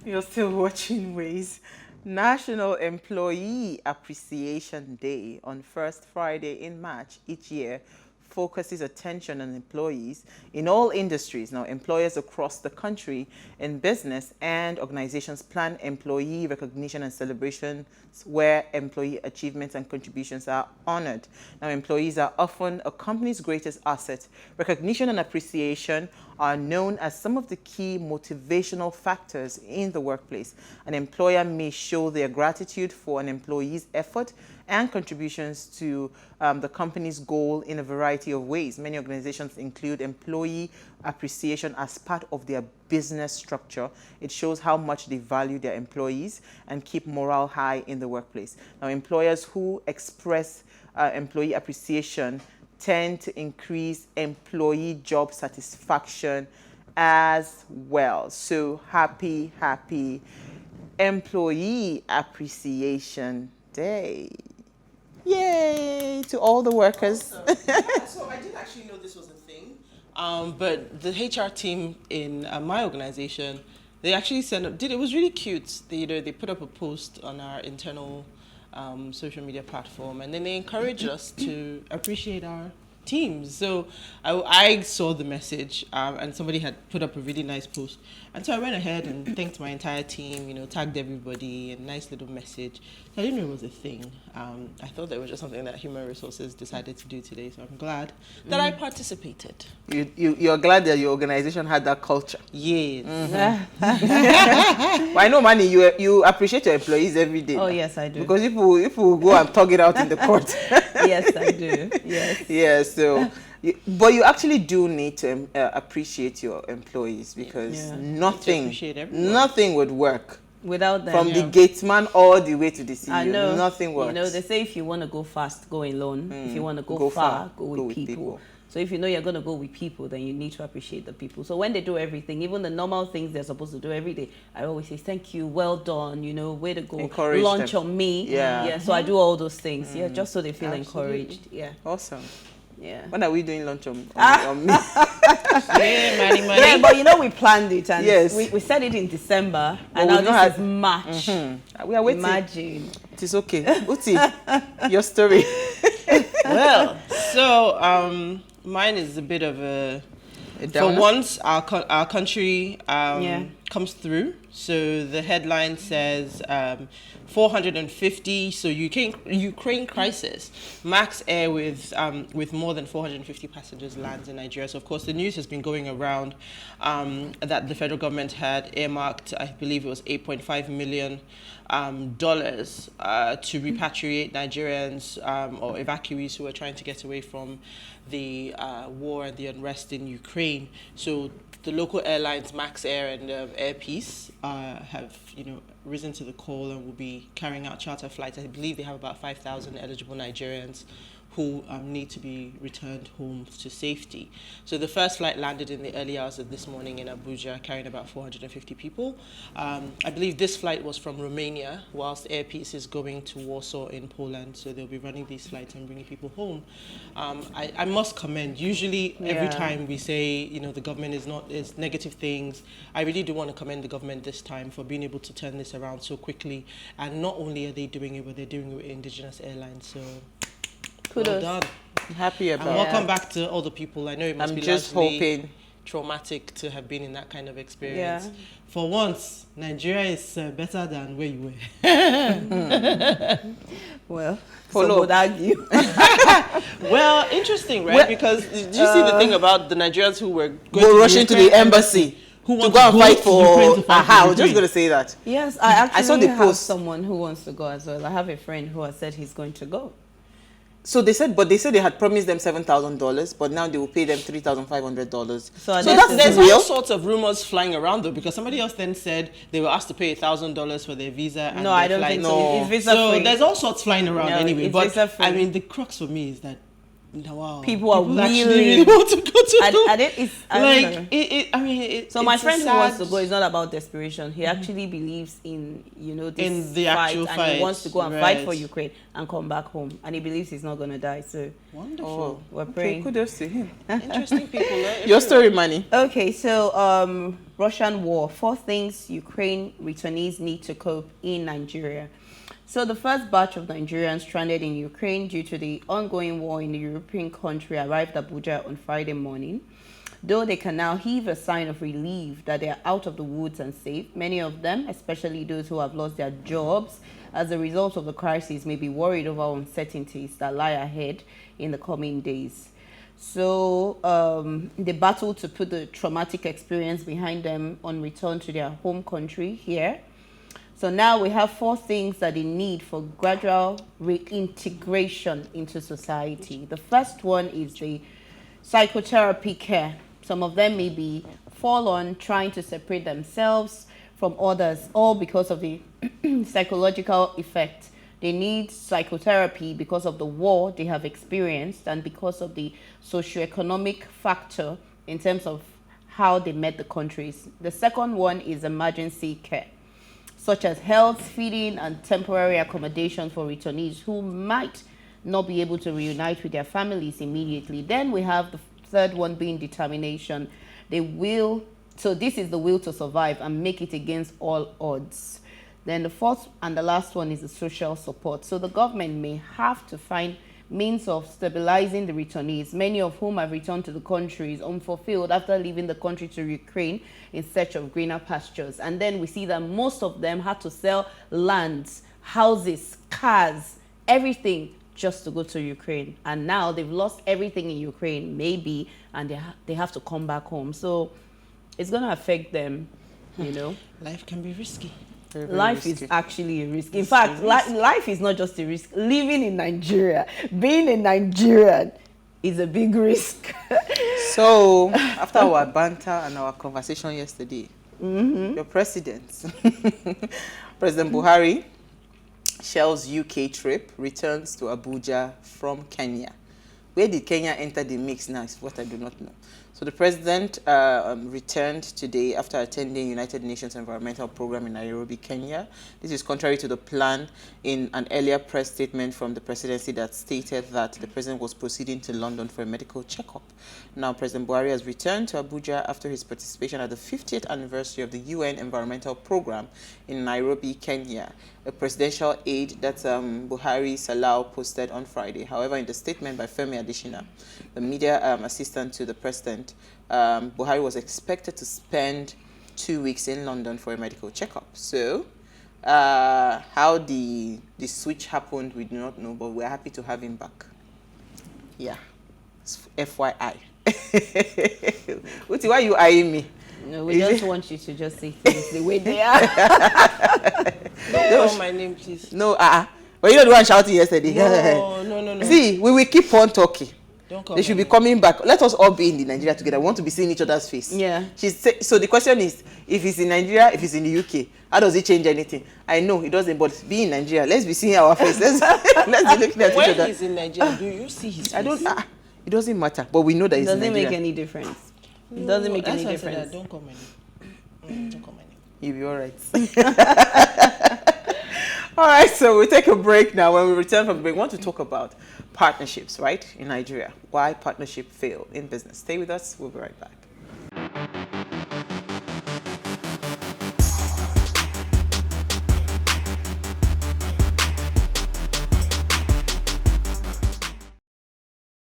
You're still watching Ways. National Employee Appreciation Day on first Friday in March each year focuses attention on employees in all industries. Now, employers across the country in business and organizations plan employee recognition and celebrations where employee achievements and contributions are honored. Now, employees are often a company's greatest asset. Recognition and appreciation are known as some of the key motivational factors in the workplace. An employer may show their gratitude for an employee's effort and contributions to the company's goal in a variety of ways. Many organizations include employee appreciation as part of their business structure. It shows how much they value their employees and keep morale high in the workplace. Now, employers who express employee appreciation tend to increase employee job satisfaction as well. So happy Employee Appreciation Day. Yay to all the workers. Awesome. Yeah, so I didn't actually know this was a thing. But the HR team in my organization, they actually it was really cute. They put up a post on our internal social media platform, and then they encouraged us to appreciate our teams. So I saw the message, and somebody had put up a really nice post, and so I went ahead and thanked my entire team, tagged everybody, a nice little message. So I didn't know it was a thing. I thought that was just something that human resources decided to do today, so I'm glad that I participated. You're glad that your organization had that culture? Yes. Well, I know, Manny, you appreciate your employees every day. Oh, yes, I do. Because if we go and talk it out in the court. Yes, I do. Yes. Yes, so, but you actually do need to appreciate your employees, because nothing would work without them. From the gatesman all the way to the CEO. I know. Nothing works. They say if you want to go fast, go alone. If you want to go far, go with people. So if you know you're going to go with people, then you need to appreciate the people. So when they do everything, even the normal things they're supposed to do every day, I always say, thank you, well done, way to go. Encourage Launch them. on me. Yeah. So I do all those things, just so they feel encouraged. Yeah. Awesome. Yeah. When are we doing lunch on me? Yeah, money. Yeah, but we planned it, and yes. we said it in December, and now this is March. We are waiting. Imagine. It is okay. Uti, your story. Well, so mine is a bit of a for once our country comes through. So the headline says 450. So Ukraine crisis. Max Air with more than 450 passengers lands in Nigeria. So of course the news has been going around that the federal government had earmarked, I believe it was $8.5 million to repatriate Nigerians or evacuees who are trying to get away from the war and the unrest in Ukraine. So the local airlines, Max Air and Air Peace, have risen to the call and will be carrying out charter flights. I believe they have about 5,000 eligible Nigerians who need to be returned home to safety. So the first flight landed in the early hours of this morning in Abuja, carrying about 450 people. I believe this flight was from Romania, whilst Air Peace is going to Warsaw in Poland. So they'll be running these flights and bringing people home. I must commend. Usually, every time we say, the government is negative things, I really do want to commend the government this time for being able to turn this around so quickly. And not only are they doing it, but they're doing it with indigenous airlines. So kudos. Well done. I'm happy about it. And welcome back to all the people. I know it must be just hoping traumatic to have been in that kind of experience. Yeah. For once, Nigeria is better than where you were. Well, some would argue. Well, interesting, right? Because did you see the thing about the Nigerians who were rushing to the embassy to go and fight for? I was just going to say that. Yes, I saw the have post. Someone who wants to go as well. I have a friend who has said he's going to go. So they said they had promised them $7,000, but now they will pay them $3,500. So there's all sorts of rumors flying around though, because somebody else then said they were asked to pay $1,000 for their visa. And no, I don't think so. It's visa free. There's all sorts flying around anyway. But I mean, the crux for me is that No, wow. People are actually really really want to go to and I mean, so my it's a friend who wants to sad- go is not about desperation. He actually believes in, you know, this In the fight, actual and fight, he wants to go and fight for right. Ukraine and come back home, and he believes he's not going to die. So Wonderful. we're Okay, praying. kudos to him. Interesting people. Your story, Manny. Okay, so Russian war. 4 things Ukraine returnees need to cope in Nigeria. So the first batch of Nigerians stranded in Ukraine due to the ongoing war in the European country arrived at Abuja on Friday morning. Though they can now heave a sign of relief that they are out of the woods and safe, many of them, especially those who have lost their jobs as a result of the crisis, may be worried over uncertainties that lie ahead in the coming days. So they battle to put the traumatic experience behind them on return to their home country here. So now we have 4 things that they need for gradual reintegration into society. The first one is the psychotherapy care. Some of them may be fall on trying to separate themselves from others, all because of the psychological effect. They need psychotherapy because of the war they have experienced and because of the socioeconomic factor in terms of how they met the countries. The second one is emergency care, such as health, feeding, and temporary accommodation for returnees who might not be able to reunite with their families immediately. Then we have the third one being determination. So this is the will to survive and make it against all odds. Then the fourth and the last one is the social support. So the government may have to find means of stabilizing the returnees, many of whom have returned to the countries unfulfilled after leaving the country to Ukraine in search of greener pastures. And then we see that most of them had to sell lands, houses, cars, everything just to go to Ukraine. And now they've lost everything in Ukraine, maybe, and they have to come back home. So it's going to affect them, you know. Life can be risky. Very, very Life risky. is actually a risk. In fact, life is not just a risk. Living in Nigeria, being a Nigerian is a big risk. So, after our banter and our conversation yesterday, your president, President Buhari, Shell's UK trip, returns to Abuja from Kenya. Where did Kenya enter the mix now is what I do not know. So the president returned today after attending United Nations Environmental Program in Nairobi, Kenya. This is contrary to the plan in an earlier press statement from the presidency that stated that the president was proceeding to London for a medical checkup. Now, President Buhari has returned to Abuja after his participation at the 50th anniversary of the UN Environmental Program in Nairobi, Kenya. A presidential aide that Buhari Salau posted on Friday. However, in the statement by Femi Adesina, the media assistant to the president, Buhari was expected to spend 2 weeks in London for a medical checkup. So, how the switch happened, we do not know, but we're happy to have him back. Yeah, it's FYI. Uti, why are you eyeing me? No, we just want you to just say things the way they are. Don't call my name, please. No, but you know the one shouting yesterday. No. See, we will keep on talking. Don't call They should be coming back. Let us all be in the Nigeria together. We want to be seeing each other's face. Yeah. So the question is, if it's in Nigeria, if it's in the UK, how does it change anything? I know it doesn't, but be in Nigeria. Let's be seeing our face. Let's be looking at each When other. he's in Nigeria, do you see his face? I don't. It doesn't matter, but we know that It it's in doesn't Nigeria. make any difference. It doesn't make any That's why I said difference. that. Don't call my name. Don't call my name. You'll be all right. All right, so we'll take a break now. When we return from the break, we want to talk about partnerships, right, in Nigeria. Why partnership fail in business. Stay with us. We'll be right back.